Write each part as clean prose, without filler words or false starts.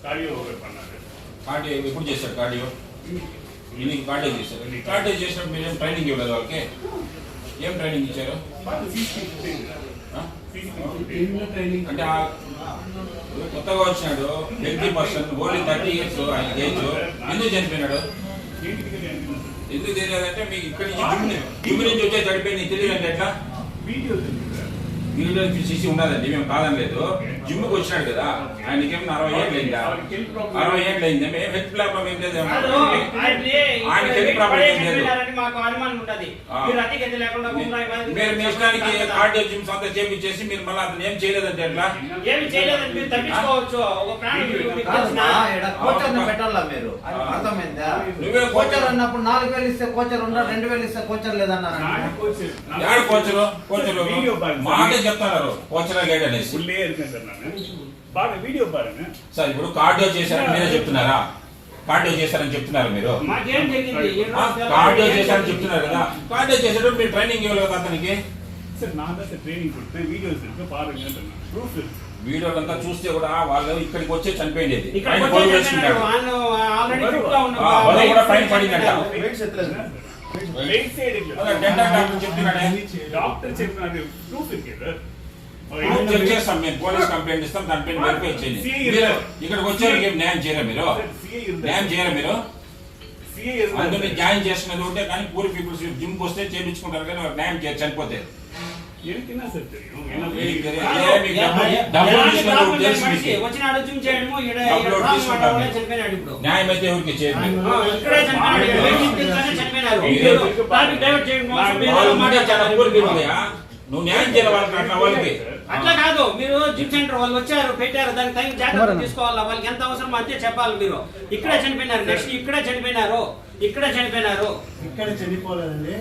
Cardio ఎప్పుడు చేశారు? Cardio ఈయనకి కార్డియో చేశారు. కార్డియో చేసినప్పుడు మీరు ఏం ట్రైనింగ్ ఇవ్వలేదు వాళ్ళకి? ఏం ట్రైనింగ్ ఇచ్చారు? అంటే కొత్తగా వచ్చినాడు హెల్తీ పర్సన్, ఓన్లీ 30 years ఆయన ఏజ్, ఎందుకు చనిపోయినాడు? ఎందుకు తెలియదంటే మీకు ఇక్కడి నుంచి జిమ్ నుంచి వచ్చే చనిపోయి తెలియదు అంటే ఎట్లా? వీడియో చూసి ఉన్నదండి, మేము కాదనలేదు. జిమ్కి వచ్చినాడు కదా, ఆయనకేం 60 ఏళ్ళు అయిందా? 60 ఏళ్ళు అయింది. మేము హెల్త్ ప్రాబ్లం ఏం లేదు, ఆయనకి హెల్త్ ప్రాబ్లం ఏం లేదు. మీరు మీ ఇష్టానికి కార్డియో జిమ్స్ అంతా చేపించేసి మీరు మళ్ళీ అతను ఏం చేయలేదంటే ఎట్లా? నువ్వే కోచర్ అన్నప్పుడు 4000 ఇస్తే కోచర్ ఉన్నా, 2000 ఇస్తే కోచర్ లేదన్నారు. కోచరు మాకే చెప్తున్నారు కోచరా గైడ్ అనేసి. సార్ ఇప్పుడు కార్డియో చేశారని మీరే చెప్తున్నారా? కార్డియో చేశారని చెప్తున్నారు మీరు, కార్డియో చేశారని చెప్తున్నారు కదా. కార్డియో చేసేటప్పుడు మీరు ట్రైనింగ్ ఇవ్వాలి కదా అతనికి. వీడియోలంతా చూస్తే కూడా వాళ్ళు ఇక్కడికి వచ్చే చనిపోయింది. ఫైన్ పడిందంట. చేస్తాం మేము, పోలీస్ కంప్లైంట్ ఇస్తాం, దానిపైన వెరిఫై చేయండి. ఇక్కడికి వచ్చారు న్యాయం చేయరా మీరు? న్యాయం చేయరా మీరు? అందులో జాయిన్ చేస్తున్నది ఉంటే కానీ పూర్ పీపుల్స్ జిమ్కి వస్తే చేయించుకుంటారు కానీ వాళ్ళకి న్యాయం చేయాలి చనిపోతే. న్యాయం అయితే ఎవరికి చేయరు. నువ్వు న్యాయం చేయాలి వాళ్ళకి, అట్లా వాళ్ళకి అట్లా కాదు. మీరు జిమ్ సెంటర్ వాళ్ళు వచ్చారు, పెట్టారు, దానికి తగిన జాగ్రత్తలు తీసుకోవాలా. వాళ్ళకి ఎంత అవసరం అంతే చెప్పాలి. మీరు ఇక్కడే చనిపోయినారు, నెక్స్ట్ ఇక్కడే చనిపోయినారు, ఇక్కడే చనిపోయినారు, ఇక్కడ చనిపోలేదండి.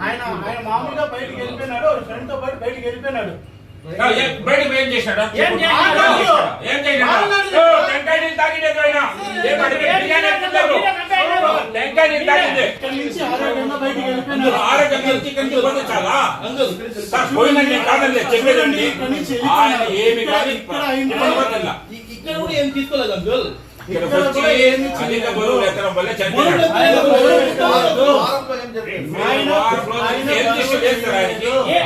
ఆయన మామూలుగా బయటికి వెళ్ళిపోయినాడు, ఫ్రెండ్ తో పాటు బయటికి వెళ్ళిపోయినాడు. బయటకు ఏం చేశాడు? ఏం చేశాడు? చెప్పేదండి ఏమి కానీ ఇక్కడ కూడా ఏం తీసుకోలేదు అంకుల్. అధిక బరువులు ఎత్తడం వల్ల చనిపోయాడు.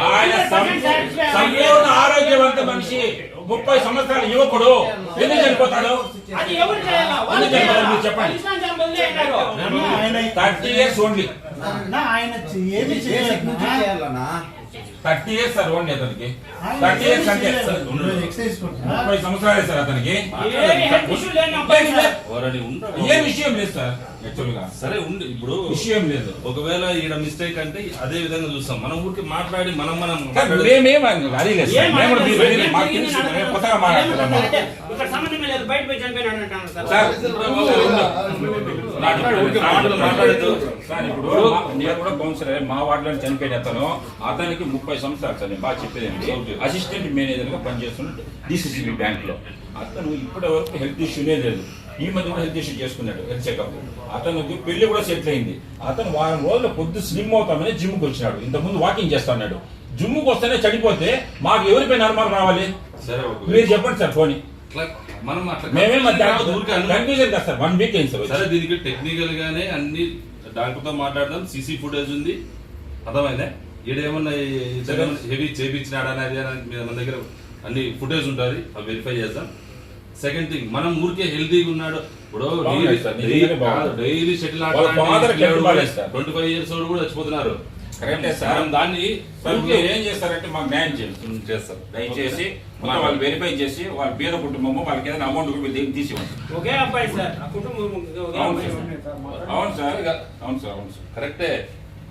ఆయన సంపూర్ణ ఆరోగ్యవంత మనిషి, 30 సంవత్సరాల యువకుడు ఎందుకు చనిపోతాడు? మీరు చెప్పండి. 30 years ఓన్లీ. ఆయన ఏమి చేయాలన్నా 30 years సార్ ఓన్లీ అతనికి. 30 years అంటే 30 సంవత్సరాలే సార్ అతనికి. ఏ విషయం లేదు సార్ యాక్చువల్ గా. సరే ఉండి ఇప్పుడు విషయం లేదు. ఒకవేళ ఈడ మిస్టేక్ అంటే అదే విధంగా చూస్తాం. మనం ఊరికి మాట్లాడి మనం కొత్తగా మాట్లాడుతున్నాం. సార్ ఇప్పుడు నేను కూడా కౌన్సిలర్, మా వార్డులో చనిపోయిన అతనికి 30 సంవత్సరాలు సార్. నేను బాగా చెప్పేదండి, అసిస్టెంట్ మేనేజర్ గా పనిచేస్తున్నాడు DCCB బ్యాంక్ లో. అతను ఇప్పటి వరకు హెల్త్ ఇష్యూనే లేదు. ఈ మధ్య కూడా హెల్త్ ఇష్యూ చేసుకున్నాడు, హెల్త్ చెకప్. అతనికి పెళ్లి కూడా సెటిల్ అయింది. అతను వారం రోజులు పొద్దు స్లిమ్ అవుతామని జిమ్కి వచ్చినాడు. ఇంతకుముందు వాకింగ్ చేస్తా ఉన్నాడు. జిమ్కి వస్తేనే చనిపోతే మాకు ఎవరిపైన అనుమానం రావాలి? మీరు చెప్పండి సార్. పోనీ మనం కన్ఫ్యూజన్ కదా సార్. 1 వీక్ అయింది సార్. సరే దీనికి టెక్నికల్ గానే అన్ని డాక్టర్తో మాట్లాడదాం. CC ఫుటేజ్ ఉంది, అర్థమైందా? ఈడేమన్నా హెవీ చేపించినాడు అనేది మన దగ్గర అన్ని ఫుటేజ్ ఉంటుంది, అవి వెరిఫై చేద్దాం. సెకండ్ థింగ్, మనం ఊరికే హెల్తీగా ఉన్నాడు. ఇప్పుడు డైలీ షటిల్ ఆడుతున్నారు, 25 years ఓల్డ్ కూడా చచ్చిపోతున్నారు. కరెక్టే సార్. దాన్ని ఏం చేస్తారంటే మాకు న్యాయం చేస్తారు. దయచేసి వాళ్ళు వెరిఫై చేసి వాళ్ళ పేద కుటుంబము వాళ్ళకి ఏదైనా అమౌంట్ తీసి ఒకే అబ్బాయి సార్. అవును సార్, అవును సార్, అవును సార్, కరెక్టే.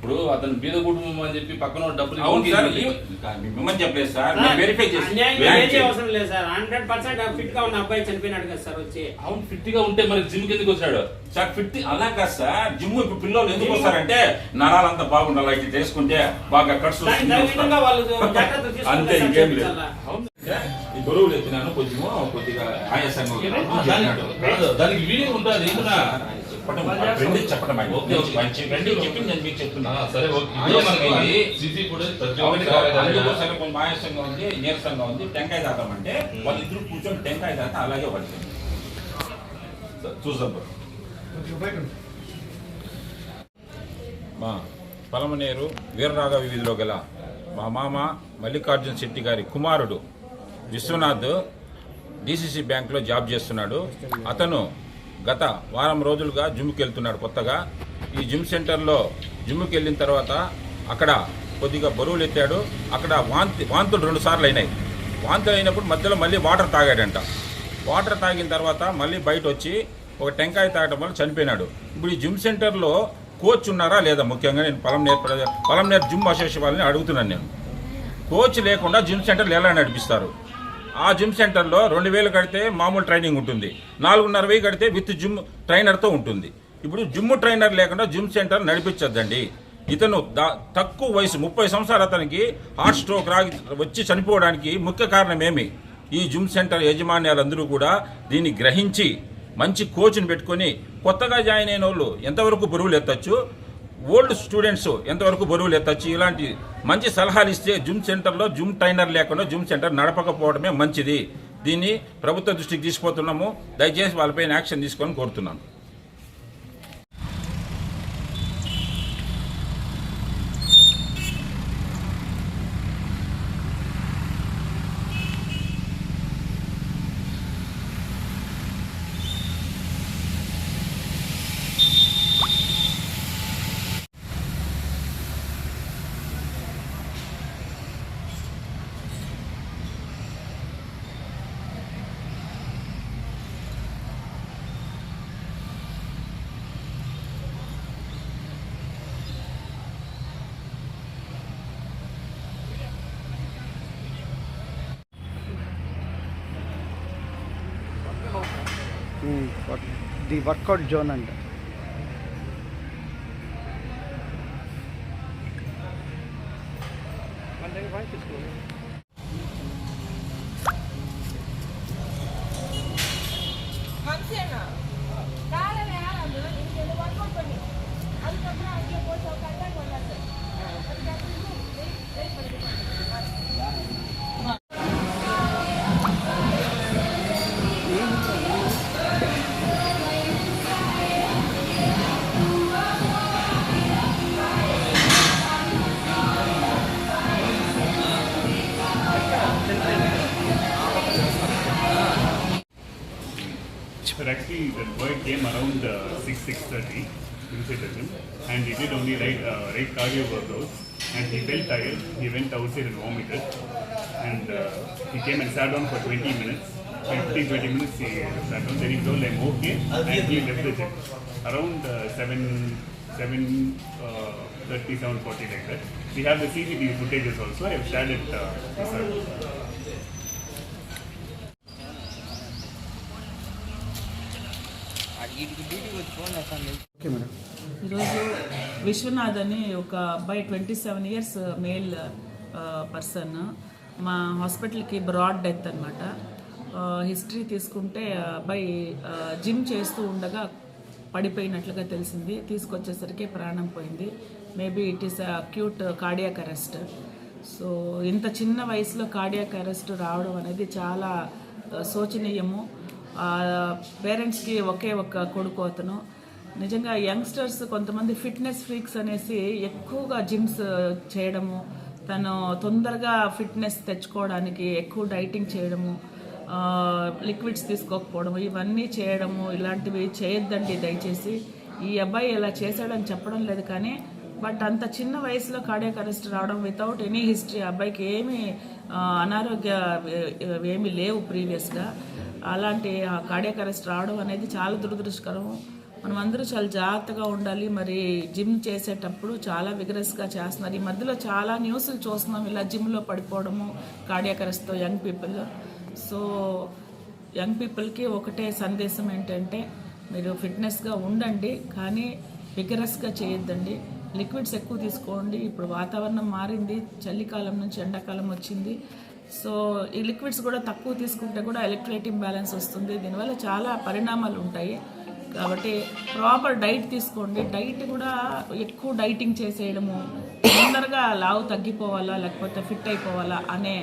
ఇప్పుడు అతను బీద కుటుంబం అని చెప్పి పక్కన వాడు డబ్బులు అవును సార్, ఇవ్వకపోతే మిమ్మల్ని చెప్పలేదు సార్, నేను వెరిఫై చేసి అన్యాయంగా ఏం అవసరం లేదు సార్. 100% ఫిట్ గా ఉన్న అబ్బాయి చనిపోయినాడు కదా సార్ వచ్చి. అవును ఫిట్ గా ఉంటే మరి జిమ్ కిందకి వచ్చాడు. సార్ ఫిట్ అలా కాదు సార్, జిమ్ ఇప్పుడు పిల్లలు ఎందుకు వస్తారంటే నరాలంతా బాగుండాలి, ఇట్లా చేసుకుంటే బాగా కట్స్ దానికి తగిన విధంగా వాళ్ళు జాగ్రత్తలు అంతే, తీసుకుంటారు సార్, ఇంకేం లేదు. చేయించాలా? అవును ఈ బరువులు ఎత్తినాను కొద్దిగా ఆయాసంగా ఉంది. కాదు, దానికి వీడియో ఉంటుంది ఏమన్నా చెప్పడం ఓకే, ఓకే. చెప్పింది నేను మీకు చెప్తున్నా. సరే ఓకే. ఆయాసంగా ఉంది. సీసీ ఫుటేజ్ ప్రతి అవును ఒక్కరికి సార్, కావాలి అందుకు కదా. సరే కొంచెం ఆయాసంగా ఉంది, నీరసంగా ఉంది, టెంకాయ తాగమంటే వాళ్ళిద్దరు కూర్చొని టెంకాయ తాగితే అలాగే పడుతుంది. చూద్దాం బ్రో. మా పలమనేరు వీరరాఘవ వీధిలో గల మా మామ మల్లికార్జున శెట్టి గారి కుమారుడు విశ్వనాథ్ డిసిసి బ్యాంక్లో జాబ్ చేస్తున్నాడు. అతను గత వారం రోజులుగా జిమ్కి వెళ్తున్నాడు కొత్తగా. ఈ జిమ్ సెంటర్లో జిమ్కి వెళ్ళిన తర్వాత అక్కడ కొద్దిగా బరువులు ఎత్తాడు. అక్కడ వాంతులు 2 సార్లు అయినాయి. వాంతులు అయినప్పుడు మధ్యలో మళ్ళీ వాటర్ తాగాడంట. వాటర్ తాగిన తర్వాత మళ్ళీ బయట వచ్చి ఒక టెంకాయ తాగడం వల్ల చనిపోయినాడు. ఇప్పుడు ఈ జిమ్ సెంటర్లో కోచ్ ఉన్నారా లేదా, ముఖ్యంగా నేను పలమనేరు జిమ్ అసోసియేషన్ వాళ్ళని అడుగుతున్నాను. నేను కోచ్ లేకుండా జిమ్ సెంటర్లు ఎలా నడిపిస్తారు? ఆ జిమ్ సెంటర్లో 2000 కడితే మామూలు ట్రైనింగ్ ఉంటుంది, 4,500 కడితే విత్ జిమ్ ట్రైనర్తో ఉంటుంది. ఇప్పుడు జిమ్ ట్రైనర్ లేకుండా జిమ్ సెంటర్ నడిపించద్దండి. ఇతను తక్కువ వయసు 30 సంవత్సరాలు, అతనికి హార్ట్ స్ట్రోక్ వచ్చి చనిపోవడానికి ముఖ్య కారణం ఏమి? ఈ జిమ్ సెంటర్ యాజమాన్యాలందరూ కూడా దీన్ని గ్రహించి మంచి కోచ్ని పెట్టుకొని కొత్తగా జాయిన్ అయిన వాళ్ళు ఎంతవరకు బరువులు ఎత్తచ్చు, ఓల్డ్ స్టూడెంట్స్ ఎంతవరకు బరువులు ఎత్తచ్చు, ఇలాంటి మంచి సలహాలు ఇస్తే జిమ్ సెంటర్లో జిమ్ ట్రైనర్ లేకుండా జిమ్ సెంటర్ నడపకపోవడమే మంచిది. దీన్ని ప్రభుత్వ దృష్టికి తీసుకుపోతున్నాము. దయచేసి వాళ్ళపైన యాక్షన్ తీసుకొని కోరుతున్నాను. ది వర్కౌట్ జోన్ అంట. மனுஷனா காலையில யாராவது நீங்க இந்த ஒர்க் அவுட் பண்ணி அதுக்கப்புறம் அங்கே போய் கண்டாக்ட் பண்ணாது வெயிட் பண்ணிட்டு But actually, the boy came around 6:30 inside the gym, and he did only right cardio workouts, and he felt tired. He went outside and vomited, and he came and sat down for 20 minutes. 15-20 minutes he sat down. Then he told, "I'm okay," and he left the gym around 7:30, 7:40 like that. We have the CCTV footages also. I have shared it with her. Okay madam. ఈరోజు విశ్వనాథ్ అని ఒక అబ్బాయి 27 years male person మా హాస్పిటల్కి broad death అనమాట. History తీసుకుంటే అబ్బాయి gym చేస్తూ ఉండగా పడిపోయినట్లుగా తెలిసింది. తీసుకొచ్చేసరికి ప్రాణం పోయింది. Maybe it is acute cardiac arrest. So ఇంత చిన్న వయసులో కార్డియాక్ అరెస్ట్ రావడం అనేది చాలా శోచనీయము. పేరెంట్స్కి ఒకే ఒక్క కొడుకు అతను. నిజంగా యంగ్స్టర్స్ కొంతమంది ఫిట్నెస్ ఫ్రీక్స్ అనేసి ఎక్కువగా జిమ్స్ చేయడము, తను తొందరగా ఫిట్నెస్ తెచ్చుకోవడానికి ఎక్కువ డైటింగ్ చేయడము, లిక్విడ్స్ తీసుకోకపోవడము, ఇవన్నీ చేయడము, ఇలాంటివి చేయొద్దండి దయచేసి. ఈ అబ్బాయి ఇలా చేశాడని చెప్పడం లేదు కానీ బట్ అంత చిన్న వయసులో కార్డియాక్ అరెస్ట్ రావడం వితౌట్ ఎనీ హిస్టరీ, అబ్బాయికి ఏమీ అనారోగ్య ఏమీ లేవు ప్రీవియస్గా. అలాంటి కార్డియాక్ అరెస్ట్ రావడం అనేది చాలా దురదృష్టకరం. మనం అందరూ చాలా జాగ్రత్తగా ఉండాలి. మరి జిమ్ చేసేటప్పుడు చాలా విగరస్గా చేస్తున్నారు. ఈ మధ్యలో చాలా న్యూస్లు చూస్తున్నాం ఇలా జిమ్లో పడిపోవడము, కార్డియాక్ అరెస్ట్తో యంగ్ పీపుల్. సో యంగ్ పీపుల్కి ఒకటే సందేశం ఏంటంటే మీరు ఫిట్నెస్గా ఉండండి, కానీ విగరస్గా చేయొద్దండి. లిక్విడ్స్ ఎక్కువ తీసుకోండి. ఇప్పుడు వాతావరణం మారింది, చలికాలం నుంచి ఎండాకాలం వచ్చింది. సో ఈ లిక్విడ్స్ కూడా తక్కువ తీసుకుంటే కూడా ఎలక్ట్రోలైట్ ఇంబ్యాలెన్స్ వస్తుంది. దీనివల్ల చాలా పరిణామాలు ఉంటాయి. కాబట్టి ప్రాపర్ డైట్ తీసుకోండి. డైట్ కూడా ఎక్కువ డైటింగ్ చేసేయడము, తొందరగా లావు తగ్గిపోవాలా లేకపోతే ఫిట్ అయిపోవాలా అనే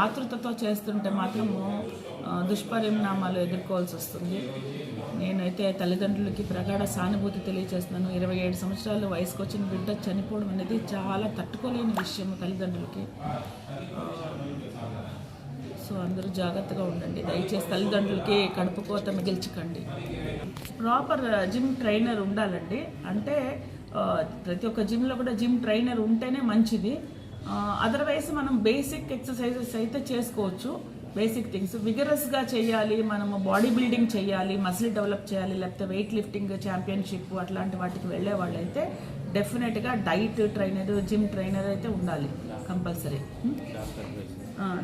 ఆతృతతో చేస్తుంటే మాత్రము దుష్పరిణామాలు ఎదుర్కోవాల్సి వస్తుంది. నేనైతే తల్లిదండ్రులకి ప్రగాఢ సానుభూతి తెలియజేస్తున్నాను. 27 సంవత్సరాల వయసుకు వచ్చిన బిడ్డ చనిపోవడం అనేది చాలా తట్టుకోలేని విషయం తల్లిదండ్రులకి. సో అందరూ జాగ్రత్తగా ఉండండి. దయచేసి తల్లిదండ్రులకి కడుపు కోత మిగిల్చకండి. ప్రాపర్ జిమ్ ట్రైనర్ ఉండాలండి. అంటే ప్రతి ఒక్క జిమ్లో కూడా జిమ్ ట్రైనర్ ఉంటేనే మంచిది. అదర్వైజ్ మనం బేసిక్ ఎక్సర్సైజెస్ అయితే చేసుకోవచ్చు. బేసిక్ థింగ్స్ విగరస్గా చేయాలి, మనము బాడీ బిల్డింగ్ చేయాలి, మసిల్ డెవలప్ చేయాలి, లేకపోతే వెయిట్ లిఫ్టింగ్ ఛాంపియన్షిప్ అట్లాంటి వాటికి వెళ్ళే వాళ్ళైతే డెఫినెట్గా డైట్ ట్రైనర్, జిమ్ ట్రైనర్ అయితే ఉండాలి కంపల్సరీ.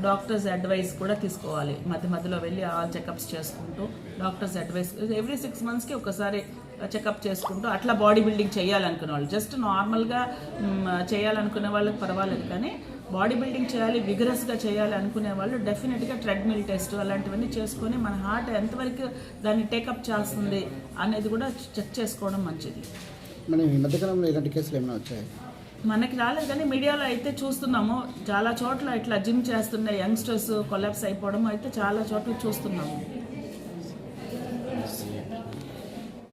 డాక్టర్స్ అడ్వైస్ కూడా తీసుకోవాలి. మధ్యలో వెళ్ళి ఆల్ చెకప్స్ చేసుకుంటూ డాక్టర్స్ అడ్వైస్ ఎవ్రీ 6 monthsకి ఒకసారి చెకప్ చేసుకుంటూ అట్లా బాడీ బిల్డింగ్ చేయాలనుకునే వాళ్ళు, జస్ట్ నార్మల్గా చేయాలనుకునే వాళ్ళకి పర్వాలేదు, కానీ బాడీ బిల్డింగ్ చేయాలి, విగరస్గా చేయాలి అనుకునే వాళ్ళు డెఫినెట్గా ట్రెడ్మిల్ టెస్ట్ అలాంటివన్నీ చేసుకొని మన హార్ట్ ఎంతవరకు దాన్ని టేకప్ చేస్తుంది అనేది కూడా చెక్ చేసుకోవడం మంచిది. మనం ఈ మధ్యకాలంలో ఇలాంటి కేసులు ఏమైనా వచ్చాయి? మనకి రాలేదు, కానీ మీడియాలో అయితే చూస్తున్నాము. చాలా చోట్ల ఇట్లా జిమ్ చేస్తున్న యంగ్స్టర్స్ కొలాప్స్ అయిపోవడం అయితే చాలా చోట్ల చూస్తున్నాము.